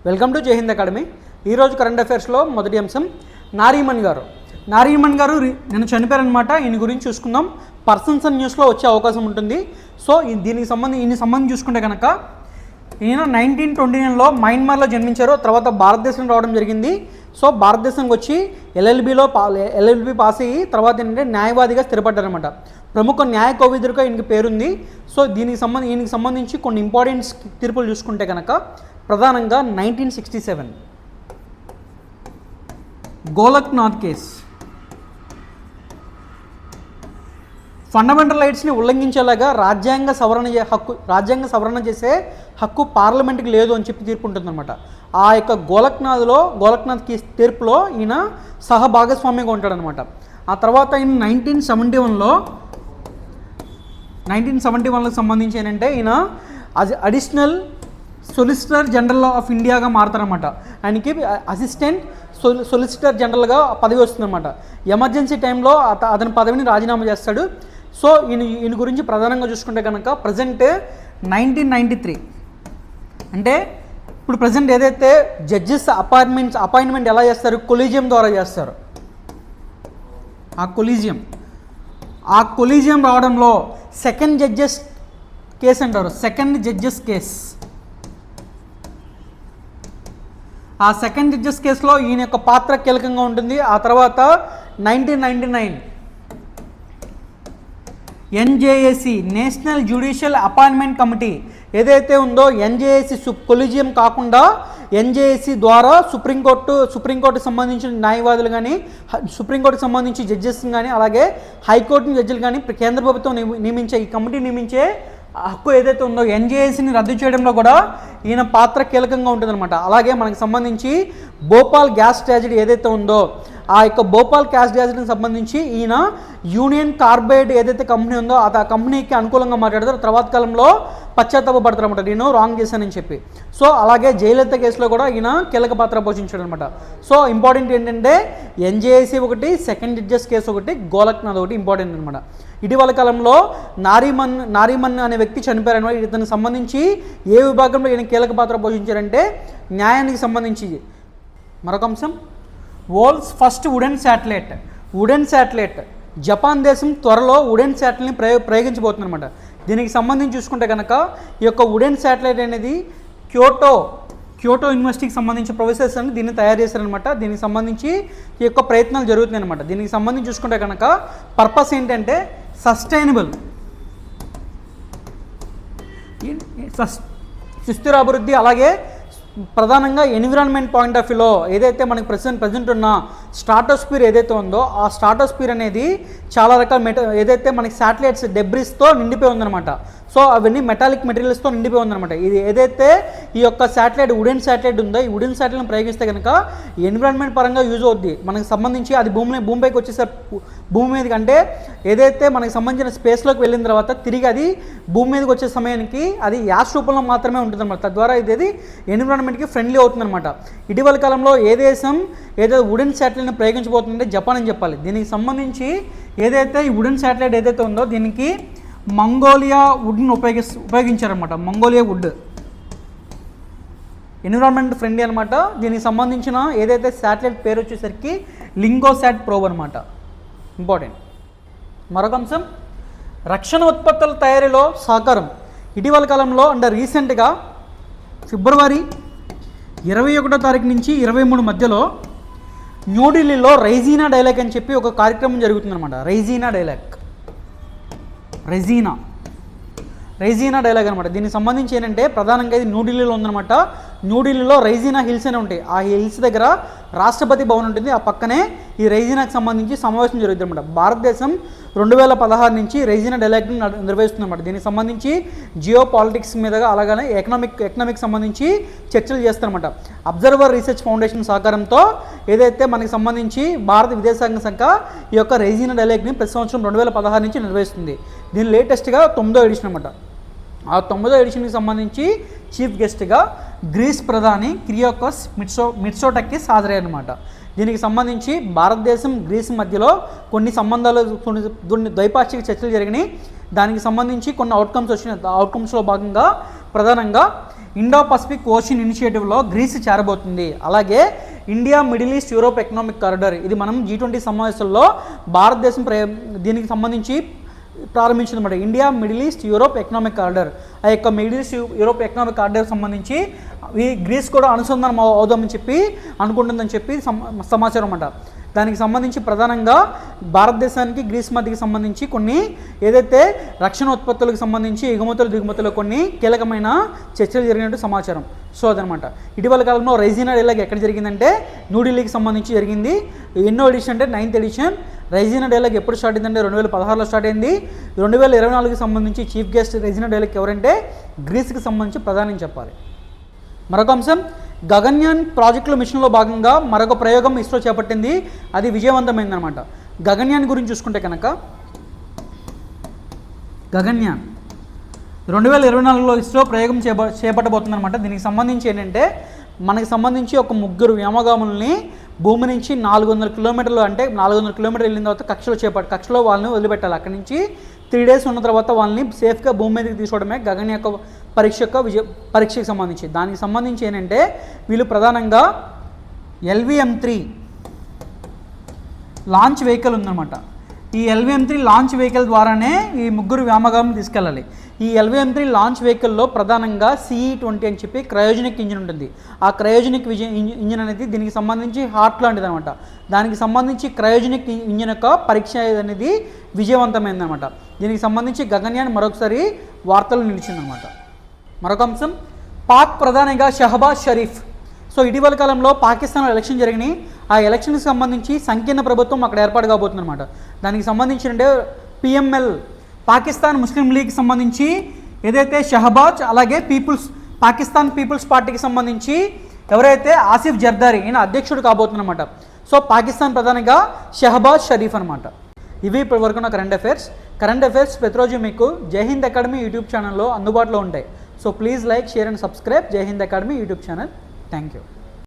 Welcome to జై Hind academy. ఈరోజు current అఫైర్స్లో మొదటి అంశం నారీమన్ గారు నిన్న చనిపోయారనమాట. ఈయన గురించి చూసుకుందాం. పర్సన్స్ అండ్ న్యూస్లో వచ్చే అవకాశం ఉంటుంది. సో ఈయన సంబంధించి చూసుకుంటే కనుక ఈయన 1929లో మయన్మార్లో జన్మించారు. తర్వాత భారతదేశం రావడం జరిగింది. సో భారతదేశానికి వచ్చి ఎల్ఎల్బి పాస్ అయ్యి తర్వాత ఏంటంటే న్యాయవాదిగా స్థిరపడ్డారనమాట. ప్రముఖ న్యాయ కోవిదుడిగా ఈయనకి పేరుంది. సో ఈయనకి సంబంధించి కొన్ని ఇంపార్టెంట్ తీర్పులు చూసుకుంటే కనుక ప్రధానంగా 1967 గోలక్నాథ్ కేస్ ఫండమెంటల్ రైట్స్ని ఉల్లంఘించేలాగా రాజ్యాంగ సవరణ చేసే హక్కు పార్లమెంట్కి లేదు అని చెప్పి తీర్పు ఉంటుందన్నమాట. ఆ యొక్క గోలక్నాథ్ కేస్ తీర్పులో ఈయన సహభాగస్వామిగా ఉంటాడనమాట. ఆ తర్వాత ఈయన 1971కి సంబంధించి ఏంటంటే ఈయన అడిషనల్ సొలిసిటర్ జనరల్ ఆఫ్ ఇండియాగా మారుతారనమాట. ఆయనకి అసిస్టెంట్ సొలిసిటర్ జనరల్గా పదవి వస్తుందన్నమాట. ఎమర్జెన్సీ టైంలో అతని పదవిని రాజీనామా చేస్తాడు. సో ఈయన గురించి ప్రధానంగా చూసుకుంటే కనుక ప్రజెంట్ 1993 అంటే ఇప్పుడు ప్రజెంట్ ఏదైతే జడ్జెస్ అపాయింట్మెంట్ ఎలా చేస్తారు, కొలీజియం ద్వారా చేస్తారు. ఆ కొలీజియం రావడంలో సెకండ్ జడ్జెస్ కేసు అంటారు. Second judges case. ఆ సెకండ్ జడ్జెస్ కేసులో ఈయన యొక్క పాత్ర కీలకంగా ఉంటుంది. ఆ తర్వాత 1999 NJAC national judicial appointment committee ఏదైతే ఉందో, ఎన్జేఏసీ కొలీజియం కాకుండా ఎన్జేఏసీ ద్వారా సుప్రీంకోర్టుకు సంబంధించిన న్యాయవాదులు కానీ, సుప్రీంకోర్టుకు సంబంధించి జడ్జెస్ కానీ, అలాగే హైకోర్టు జడ్జిలు కానీ కేంద్ర ప్రభుత్వం నియమించే ఈ కమిటీ నియమించే హక్కు ఏదైతే ఉందో ఎన్జేఏసీని రద్దు చేయడంలో కూడా ఈయన పాత్ర కీలకంగా ఉంటుందన్నమాట. అలాగే మనకు సంబంధించి భోపాల్ గ్యాస్ ట్రాజడీ ఏదైతే ఉందో ఆ యొక్క భోపాల్ గ్యాస్ ట్రాజడీకి సంబంధించి ఈయన యూనియన్ కార్బైడ్ ఏదైతే కంపెనీ ఉందో ఆ కంపెనీకి అనుకూలంగా మాట్లాడతారు. తర్వాత కాలంలో పశ్చాత్తాపడతారన్నమాట, నేను రాంగ్ చేశానని చెప్పి. సో అలాగే జయలలిత కేసులో కూడా ఈయన కీలక పాత్ర పోషించాడు అనమాట. సో ఇంపార్టెంట్ ఏంటంటే ఎన్జేఏసీ ఒకటి, సెకండ్ జడ్జెస్ కేసు ఒకటి, గోలక్నాథ్ ఒకటి ఇంపార్టెంట్ అనమాట. ఇటీవల కాలంలో నారీమన్ అనే వ్యక్తి చనిపోయారనమాట. ఇతనికి సంబంధించి ఏ విభాగంలో ఈయన కీలక పాత్ర పోషించారంటే న్యాయానికి సంబంధించి. మరొక అంశం world's first wooden satellite. Japan దేశం త్వరలో వుడెన్ శాటిలైట్ని ప్రయోగించబోతుందన్నమాట. దీనికి సంబంధించి చూసుకుంటే కనుక ఈ యొక్క వుడెన్ శాటిలైట్ అనేది క్యోటో యూనివర్సిటీకి సంబంధించిన ప్రొఫెసర్స్ అని దీన్ని తయారు చేశారనమాట. దీనికి సంబంధించి ఈ యొక్క ప్రయత్నాలు జరుగుతున్నాయి అనమాట. దీనికి సంబంధించి చూసుకుంటే కనుక పర్పస్ ఏంటంటే సుస్థిర అభివృద్ధి, అలాగే ప్రధానంగా ఎన్విరాన్మెంట్ పాయింట్ ఆఫ్ వ్యూలో ఏదైతే మనకి ప్రజెంట్ ఉన్న స్ట్రాటోస్ఫియర్ ఏదైతే ఉందో ఆ స్ట్రాటోస్ఫియర్ అనేది చాలా రకాల ఏదైతే మనకి శాటిలైట్స్ డెబ్రిస్తో నిండిపోయి ఉందన్నమాట. సో అవన్నీ మెటాలిక్ మెటీరియల్స్తో నిండిపోయి ఉందన్నమాట. ఇది ఏదైతే ఈ యొక్క వుడెన్ శాటిలైట్ ఉందో ఈ వుడెన్ శాటిలైట్ని ప్రయోగిస్తే కనుక ఎన్విరాన్మెంట్ పరంగా యూజ్ అవుద్ది. మనకు సంబంధించి అది భూమిపైకి వచ్చేసరి భూమి మీదకి అంటే ఏదైతే మనకి సంబంధించిన స్పేస్లోకి వెళ్ళిన తర్వాత తిరిగి అది భూమి మీదకి వచ్చే సమయానికి అది యాష్ రూపంలో మాత్రమే ఉంటుందన్నమాట. తద్వారా ఇది ఎన్విరాన్మెంట్కి ఫ్రెండ్లీ అవుతుందన్నమాట. ఇటీవల కాలంలో ఏ దేశం ఏదైతే వుడెన్ శాటిలైట్ని ప్రయోగించబోతుందంటే జపాన్ అని చెప్పాలి. దీనికి సంబంధించి ఏదైతే ఈ వుడెన్ శాటిలైట్ ఏదైతే ఉందో దీనికి మంగోలియా వుడ్ని ఉపయోగించారనమాట. మంగోలియా వుడ్ ఎన్విరాన్మెంట్ ఫ్రెండ్లీ అనమాట. దీనికి సంబంధించిన ఏదైతే శాటిలైట్ పేరు వచ్చేసరికి లింగోసాట్ ప్రోబ్ అనమాట. ఇంపార్టెంట్. మరొక అంశం రక్షణ ఉత్పత్తుల తయారీలో సహకారం. ఇటీవల కాలంలో అంటే రీసెంట్గా ఫిబ్రవరి 21వ తారీఖు నుంచి 23 మధ్యలో న్యూఢిల్లీలో రైజీనా డైలాగ్ అని చెప్పి ఒక కార్యక్రమం జరుగుతుందన్నమాట. రైజీనా డైలాగ్ అనమాట. దీనికి సంబంధించి ఏంటంటే ప్రధానంగా ఇది న్యూఢిల్లీలో ఉందన్నమాట. న్యూఢిల్లీలో రైజీనా హిల్స్ అని ఉంటాయి. ఆ హిల్స్ దగ్గర రాష్ట్రపతి భవన్ ఉంటుంది. ఆ పక్కనే ఈ రైజీనాకి సంబంధించి సమావేశం జరుగుతుంది అనమాట. భారతదేశం 2016 నుంచి రైజీనా డైలాగ్ని నిర్వహిస్తుందన్నమాట. దీనికి సంబంధించి జియో పాలిటిక్స్ మీదగా అలాగనే ఎకనామిక్ సంబంధించి చర్చలు చేస్తారన్నమాట. అబ్జర్వర్ రీసెర్చ్ ఫౌండేషన్ సహకారంతో ఏదైతే మనకి సంబంధించి భారత విదేశాంగ శాఖ ఈ యొక్క రైజీనా డైలాగ్ని ప్రతి సంవత్సరం 2016 నుంచి నిర్వహిస్తుంది. దీని లేటెస్ట్గా 9వ ఎడిషన్ అనమాట. ఆ 9వ ఎడిషన్కి సంబంధించి చీఫ్ గెస్ట్గా గ్రీస్ ప్రధాని కిరియాకోస్ మిట్సోటాకిస్ హాజరయ్యారన్నమాట. దీనికి సంబంధించి భారతదేశం గ్రీస్ మధ్యలో కొన్ని ద్వైపాక్షిక చర్చలు జరిగినాయి. దానికి సంబంధించి కొన్ని అవుట్కమ్స్లో భాగంగా ప్రధానంగా ఇండో పసిఫిక్ ఓషన్ ఇనిషియేటివ్లో గ్రీస్ చేరబోతుంది. అలాగే India Middle East Europe economic corridor, ఇది మనం G20 సమావేశంలో భారతదేశం దీనికి సంబంధించి ప్రారంభించిందన్నమాట. India Middle East Europe economic corridor, ఆ యొక్క Middle East Europe economic corridor సంబంధించి ఈ గ్రీస్ కూడా అనుసంధానం అవుదామని చెప్పి అనుకుంటుందని చెప్పి సమాచారం అన్నమాట. దానికి సంబంధించి ప్రధానంగా భారతదేశానికి గ్రీస్ మధ్యకి సంబంధించి కొన్ని ఏదైతే రక్షణ ఉత్పత్తులకు సంబంధించి ఎగుమతులు దిగుమతులు కొన్ని కీలకమైన చర్చలు జరిగినట్టు సమాచారం. సో అదనమాట. ఇటీవల కాలంలో రైజీనా డైలాగ్ ఎక్కడ జరిగిందంటే న్యూఢిల్లీకి సంబంధించి జరిగింది. ఎన్నో ఎడిషన్ అంటే 9th ఎడిషన్. రైజీనా డైలాగ్ ఎప్పుడు స్టార్ట్ అయిందంటే 2016లో స్టార్ట్ అయింది. 2024కి సంబంధించి చీఫ్ గెస్ట్ రైజీనా డైలాగ్ ఎవరంటే గ్రీస్కి సంబంధించి ప్రధాని చెప్పాలి. మరొక అంశం, గగన్యాన్ ప్రాజెక్టుల మిషన్లో భాగంగా మరొక ప్రయోగం ఇస్రో చేపట్టింది, అది విజయవంతమైందనమాట. గగన్యాన్ గురించి చూసుకుంటే కనుక గగన్యాన్ 2024లో ఇస్రో ప్రయోగం చేపట్టబోతుందన్నమాట. దీనికి సంబంధించి ఏంటంటే మనకి సంబంధించి ఒక 3 వ్యోమగాముల్ని భూమి నుంచి 400 కిలోమీటర్లు అంటే 400 కిలోమీటర్లు వెళ్ళిన తర్వాత కక్షలో వాళ్ళని వదిలిపెట్టాలి. అక్కడి నుంచి 3 days ఉన్న తర్వాత వాళ్ళని సేఫ్గా భూమి మీదకి తీసుకోవడమే గగన్ యొక్క పరీక్షకు సంబంధించి. దానికి సంబంధించి ఏంటంటే వీళ్ళు ప్రధానంగా LVM-3 లాంచ్ వెహికల్ ఉందన్నమాట. ఈ LVM-3 లాంచ్ వెహికల్ ద్వారానే ఈ 3 వ్యోమగాములను తీసుకెళ్ళాలి. ఈ LVM-3 లాంచ్ వెహికల్లో ప్రధానంగా CE-20 అని చెప్పి క్రయోజనిక్ ఇంజిన్ ఉంటుంది. ఆ క్రయోజనిక్ ఇంజిన్ అనేది దీనికి సంబంధించి హార్ట్ లాంటిది అనమాట. దానికి సంబంధించి క్రయోజనిక్ ఇంజిన్ యొక్క పరీక్ష అనేది విజయవంతమైందనమాట. దీనికి సంబంధించి గగన్యాన్ మరొకసారి వార్తలు నిలిచిందనమాట. మరొక అంశం, పాక్ ప్రధానిగా షహబాజ్ షరీఫ్. సో ఇటీవల కాలంలో పాకిస్తాన్లో ఎలక్షన్ జరిగినాయి. ఆ ఎలక్షన్కి సంబంధించి సంకీర్ణ ప్రభుత్వం అక్కడ ఏర్పాటు కాబోతుంది అనమాట. దానికి సంబంధించి అంటే PML పాకిస్తాన్ ముస్లిం లీగ్కి సంబంధించి ఏదైతే షహబాజ్, అలాగే పాకిస్తాన్ పీపుల్స్ పార్టీకి సంబంధించి ఎవరైతే ఆసిఫ్ జర్దారీ ఈయన అధ్యక్షుడు కాబోతుందన్నమాట. సో పాకిస్తాన్ ప్రధానిగా షహబాజ్ షరీఫ్ అనమాట. ఇవి ఇప్పటి వరకు నా కరెంట్ అఫైర్స్ ప్రతిరోజు మీకు జై హింద్ అకాడమీ యూట్యూబ్ ఛానల్లో అందుబాటులో ఉంటాయి. So please like, share and subscribe Jai Hind academy YouTube channel. Thank you.